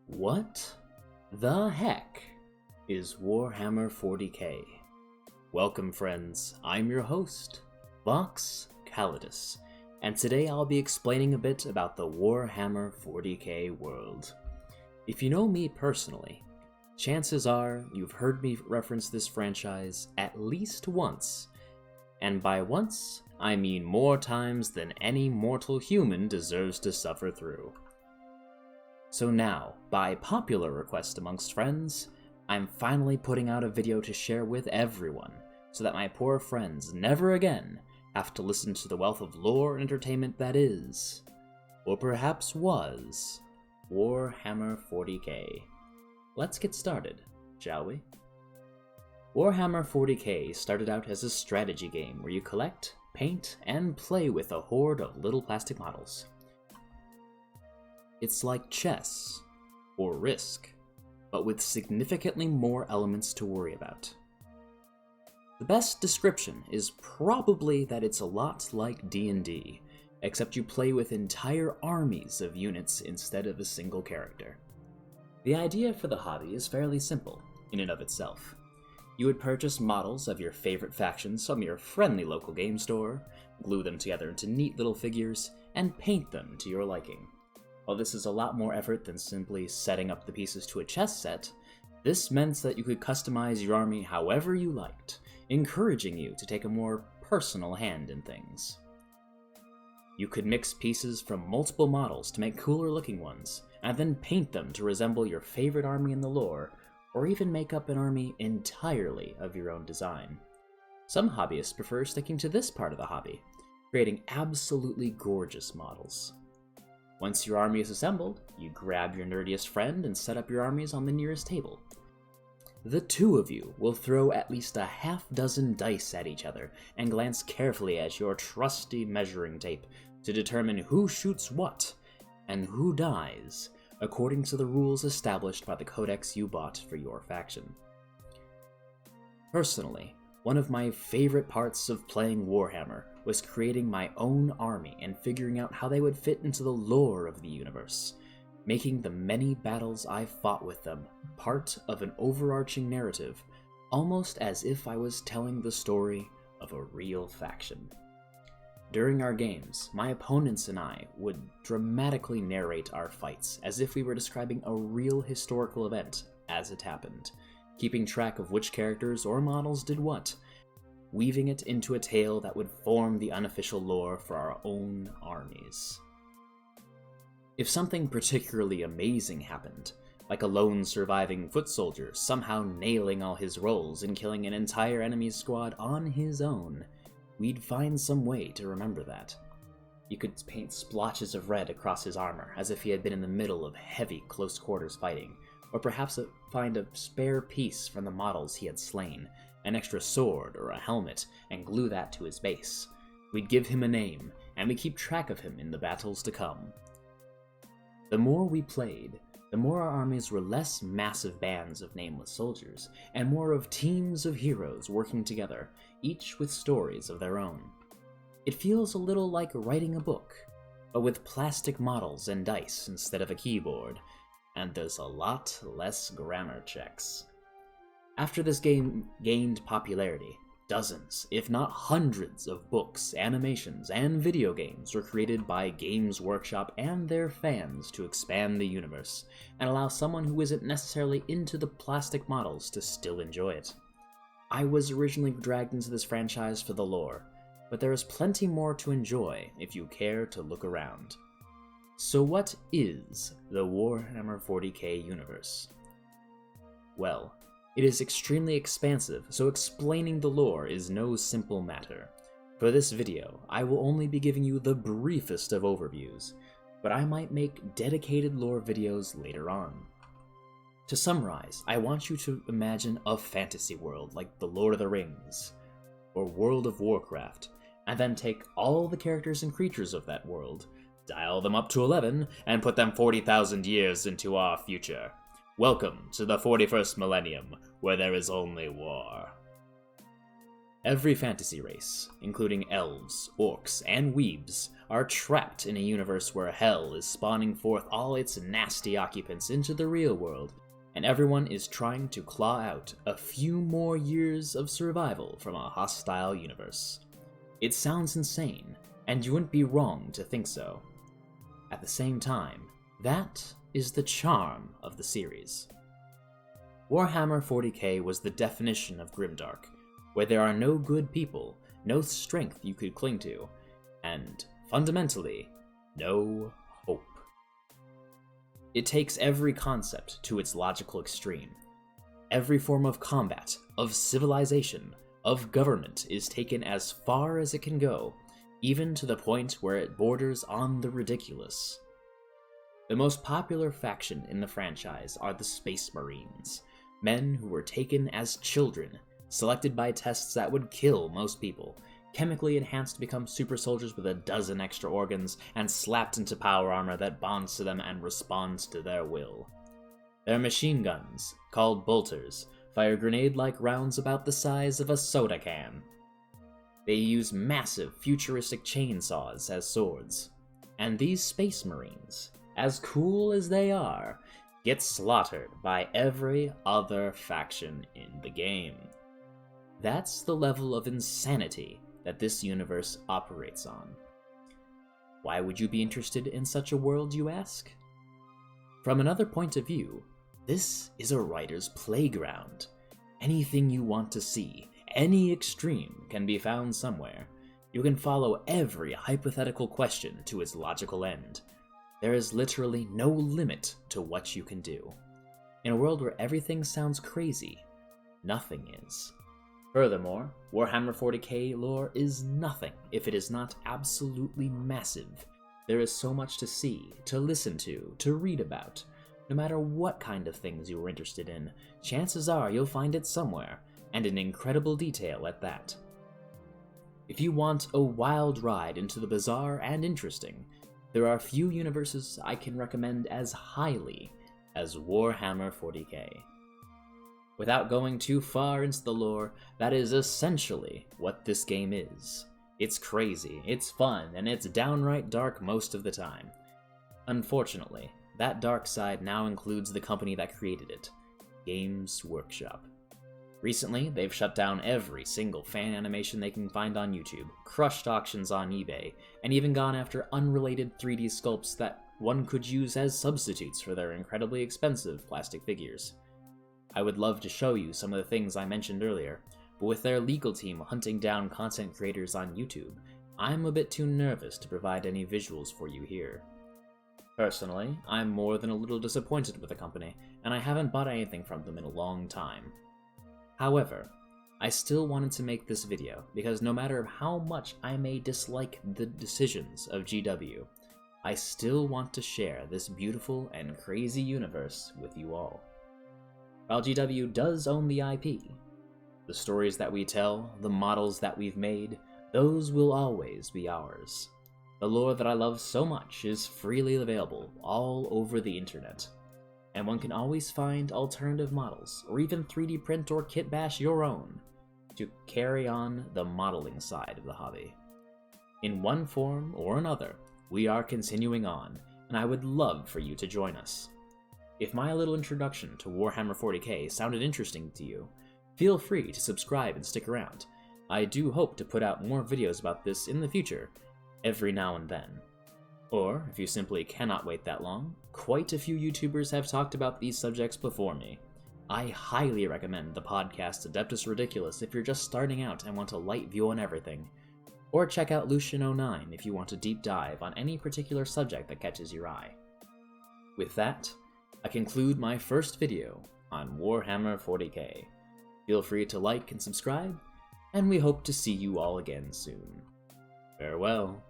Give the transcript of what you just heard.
What the heck is Warhammer 40k? Welcome friends, I'm your host, Vox Calidus, and today I'll be explaining a bit about the Warhammer 40k world. If you know me personally, chances are you've heard me reference this franchise at least once, and by once, I mean more times than any mortal human deserves to suffer through. So now, by popular request amongst friends, I'm finally putting out a video to share with everyone, so that my poor friends never again have to listen to the wealth of lore and entertainment that is, or perhaps was, Warhammer 40k. Let's get started, shall we? Warhammer 40k started out as a strategy game where you collect, paint, and play with a horde of little plastic models. It's like chess, or Risk, but with significantly more elements to worry about. The best description is probably that it's a lot like D&D, except you play with entire armies of units instead of a single character. The idea for the hobby is fairly simple, in and of itself. You would purchase models of your favorite factions from your friendly local game store, glue them together into neat little figures, and paint them to your liking. While this is a lot more effort than simply setting up the pieces to a chess set, this meant that you could customize your army however you liked, encouraging you to take a more personal hand in things. You could mix pieces from multiple models to make cooler looking ones, and then paint them to resemble your favorite army in the lore, or even make up an army entirely of your own design. Some hobbyists prefer sticking to this part of the hobby, creating absolutely gorgeous models. Once your army is assembled, you grab your nerdiest friend and set up your armies on the nearest table. The two of you will throw at least a half-dozen dice at each other and glance carefully at your trusty measuring tape to determine who shoots what and who dies, according to the rules established by the codex you bought for your faction. Personally, one of my favorite parts of playing Warhammer was creating my own army and figuring out how they would fit into the lore of the universe, making the many battles I fought with them part of an overarching narrative, almost as if I was telling the story of a real faction. During our games, my opponents and I would dramatically narrate our fights as if we were describing a real historical event as it happened, keeping track of which characters or models did what, weaving it into a tale that would form the unofficial lore for our own armies. If something particularly amazing happened, like a lone surviving foot soldier somehow nailing all his rolls and killing an entire enemy squad on his own, we'd find some way to remember that. You could paint splotches of red across his armor as if he had been in the middle of heavy close quarters fighting, or perhaps find a spare piece from the models he had slain, an extra sword or a helmet, and glue that to his base. We'd give him a name, and we'd keep track of him in the battles to come. The more we played, the more our armies were less massive bands of nameless soldiers, and more of teams of heroes working together, each with stories of their own. It feels a little like writing a book, but with plastic models and dice instead of a keyboard, and there's a lot less grammar checks. After this game gained popularity, dozens, if not hundreds of books, animations, and video games were created by Games Workshop and their fans to expand the universe, and allow someone who isn't necessarily into the plastic models to still enjoy it. I was originally dragged into this franchise for the lore, but there is plenty more to enjoy if you care to look around. So what is the Warhammer 40k universe? Well, it is extremely expansive, so explaining the lore is no simple matter. For this video, I will only be giving you the briefest of overviews, but I might make dedicated lore videos later on. To summarize, I want you to imagine a fantasy world like The Lord of the Rings, or World of Warcraft, and then take all the characters and creatures of that world, dial them up to 11, and put them 40,000 years into our future. Welcome to the 41st millennium, where there is only war. Every fantasy race, including elves, orcs, and weebs, are trapped in a universe where hell is spawning forth all its nasty occupants into the real world, and everyone is trying to claw out a few more years of survival from a hostile universe. It sounds insane, and you wouldn't be wrong to think so. At the same time, that is the charm of the series. Warhammer 40k was the definition of grimdark, where there are no good people, no strength you could cling to, and, fundamentally, no hope. It takes every concept to its logical extreme. Every form of combat, of civilization, of government is taken as far as it can go, even to the point where it borders on the ridiculous. The most popular faction in the franchise are the Space Marines, men who were taken as children, selected by tests that would kill most people, chemically enhanced to become super soldiers with a dozen extra organs, and slapped into power armor that bonds to them and responds to their will. Their machine guns, called bolters, fire grenade-like rounds about the size of a soda can. They use massive, futuristic chainsaws as swords. And these Space Marines, as cool as they are, get slaughtered by every other faction in the game. That's the level of insanity that this universe operates on. Why would you be interested in such a world, you ask? From another point of view, this is a writer's playground. Anything you want to see, any extreme, can be found somewhere. You can follow every hypothetical question to its logical end. There is literally no limit to what you can do. In a world where everything sounds crazy, nothing is. Furthermore, Warhammer 40k lore is nothing if it is not absolutely massive. There is so much to see, to listen to read about. No matter what kind of things you are interested in, chances are you'll find it somewhere, and in incredible detail at that. If you want a wild ride into the bizarre and interesting, there are few universes I can recommend as highly as Warhammer 40k. Without going too far into the lore, that is essentially what this game is. It's crazy, it's fun, and it's downright dark most of the time. Unfortunately, that dark side now includes the company that created it, Games Workshop. Recently, they've shut down every single fan animation they can find on YouTube, crushed auctions on eBay, and even gone after unrelated 3D sculpts that one could use as substitutes for their incredibly expensive plastic figures. I would love to show you some of the things I mentioned earlier, but with their legal team hunting down content creators on YouTube, I'm a bit too nervous to provide any visuals for you here. Personally, I'm more than a little disappointed with the company, and I haven't bought anything from them in a long time. However, I still wanted to make this video because no matter how much I may dislike the decisions of GW, I still want to share this beautiful and crazy universe with you all. While GW does own the IP, the stories that we tell, the models that we've made, those will always be ours. The lore that I love so much is freely available all over the internet, and one can always find alternative models, or even 3D print or kit bash your own, to carry on the modeling side of the hobby. In one form or another, we are continuing on, and I would love for you to join us. If my little introduction to Warhammer 40k sounded interesting to you, feel free to subscribe and stick around. I do hope to put out more videos about this in the future, every now and then. Or, if you simply cannot wait that long, quite a few YouTubers have talked about these subjects before me. I highly recommend the podcast Adeptus Ridiculous if you're just starting out and want a light view on everything. Or check out Lucian09 if you want a deep dive on any particular subject that catches your eye. With that, I conclude my first video on Warhammer 40k. Feel free to like and subscribe, and we hope to see you all again soon. Farewell.